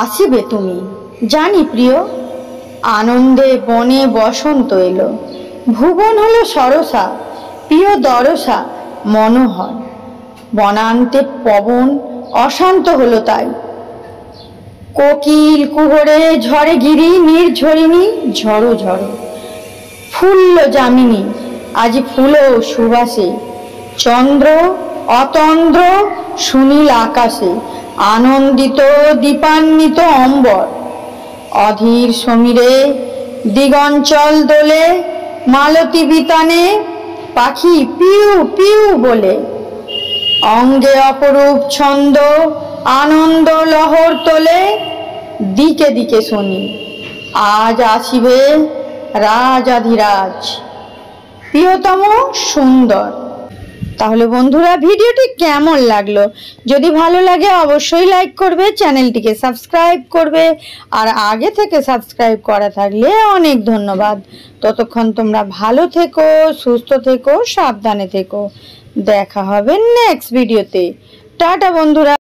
আসিবে তুমি জানি প্রিয়, আনন্দে বনে বসন্ত এলো, ভুবন হলো সরসা, প্রিয় দরসা মনোহর, বনান্তে পবন অশান্ত হলো তাই। কোকিল কুহরে ঝরে গিরি নির্ঝরিণী ঝড়ো ঝড়ো, ফুল্ল যামিনী আজি ফুল সুবাসে, চন্দ্র অতন্দ্র সুনীল আকাশে, আনন্দিত দীপান্বিত অম্বর, অধীর সমীরে দিগঞ্চল দোলে, মালতী বিতানে পাখি পিউ পিউ বলে, অঙ্গে অপরূপ ছন্দ আনন্দ লহর তোলে, দিকে দিকে শুনি আজ আসিবে রাজাধিরাজ, প্রিয়তম সুন্দর। তাহলে বন্ধুরা ভিডিওটি কেমন লাগলো? যদি ভালো লাগে অবশ্যই লাইক করবে, চ্যানেলটিকে সাবস্ক্রাইব করবে, আর আগে থেকে সাবস্ক্রাইব করা থাকলে অনেক ধন্যবাদ। ততক্ষণ তোমরা ভালো থেকো, সুস্থ থেকো, সাবধানে থেকো। দেখা হবে নেক্সট ভিডিওতে। টাটা বন্ধুরা।